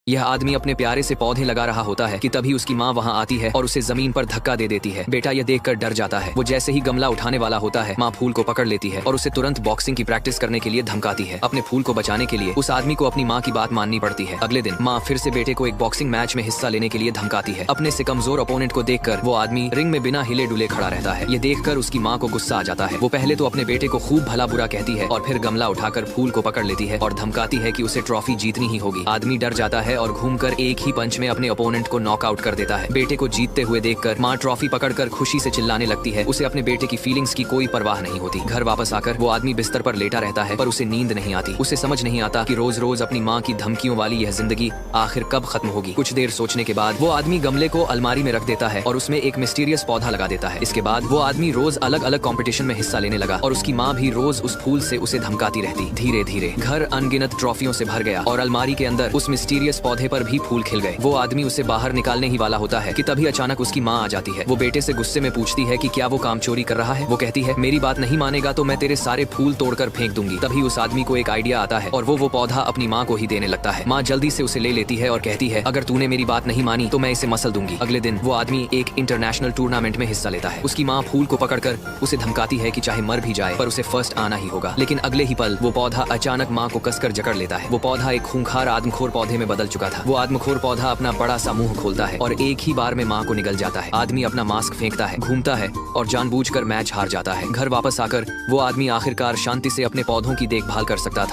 यह आदमी अपने प्यारे से पौधे लगा रहा होता है कि तभी उसकी माँ वहाँ आती है और उसे जमीन पर धक्का दे देती है। बेटा यह देखकर डर जाता है। वो जैसे ही गमला उठाने वाला होता है, माँ फूल को पकड़ लेती है और उसे तुरंत बॉक्सिंग की प्रैक्टिस करने के लिए धमकाती है। अपने फूल को बचाने के लिए उस आदमी को अपनी माँ की बात माननी पड़ती है। अगले दिन माँ फिर से बेटे को एक बॉक्सिंग मैच में हिस्सा लेने के लिए धमकाती है। अपने से कमजोर अपोनेंट को देखकर वो आदमी रिंग में बिना हिले डुले खड़ा रहता है। ये देखकर उसकी माँ को गुस्सा आ जाता है। वो पहले तो अपने बेटे को खूब भला बुरा कहती है और फिर गमला उठाकर फूल को पकड़ लेती है और धमकाती है कि उसे ट्रॉफी जीतनी ही होगी। आदमी डर जाता है और घूमकर एक ही पंच में अपने ओपोनेंट को नॉकआउट कर देता है। बेटे को जीतते हुए देखकर माँ ट्रॉफी पकड़कर खुशी से चिल्लाने लगती है। उसे अपने बेटे की फीलिंग्स की कोई परवाह नहीं होती। घर वापस आकर वो आदमी बिस्तर पर लेटा रहता है पर उसे नींद नहीं आती। उसे समझ नहीं आता कि रोज रोज अपनी माँ की धमकियों वाली यह जिंदगी आखिर कब खत्म होगी। कुछ देर सोचने के बाद वो आदमी गमले को अलमारी में रख देता है और उसमें एक मिस्टीरियस पौधा लगा देता है। इसके बाद वो आदमी रोज अलग अलग कॉम्पिटिशन में हिस्सा लेने लगा और उसकी माँ भी रोज उस फूल से उसे धमकाती रहती। धीरे धीरे घर अनगिनत ट्रॉफियों से भर गया और अलमारी के अंदर उस मिस्टीरियस पौधे पर भी फूल खिल गए। वो आदमी उसे बाहर निकालने ही वाला होता है कि तभी अचानक उसकी माँ आ जाती है। वो बेटे से गुस्से में पूछती है कि क्या वो काम चोरी कर रहा है। वो कहती है मेरी बात नहीं मानेगा तो मैं तेरे सारे फूल तोड़कर फेंक दूंगी। तभी उस आदमी को एक आइडिया आता है और वो पौधा अपनी माँ को ही देने लगता है। माँ जल्दी से उसे ले लेती है और कहती है अगर तूने मेरी बात नहीं मानी तो मैं इसे मसल दूंगी। अगले दिन वो आदमी एक इंटरनेशनल टूर्नामेंट में हिस्सा लेता है। उसकी माँ फूल को पकड़कर उसे धमकाती है कि चाहे मर भी जाए पर उसे फर्स्ट आना ही होगा। लेकिन अगले ही पल वो पौधा अचानक माँ को कसकर जकड़ लेता है। वो पौधा एक खूंखार आदमखोर पौधे में बदल चुका था। वो आदमखोर पौधा अपना बड़ा सा मुंह खोलता है और एक ही बार में माँ को निगल जाता है। आदमी अपना मास्क फेंकता है, घूमता है और जानबूझकर मैच हार जाता है। घर वापस आकर वो आदमी आखिरकार शांति से अपने पौधों की देखभाल कर सकता था।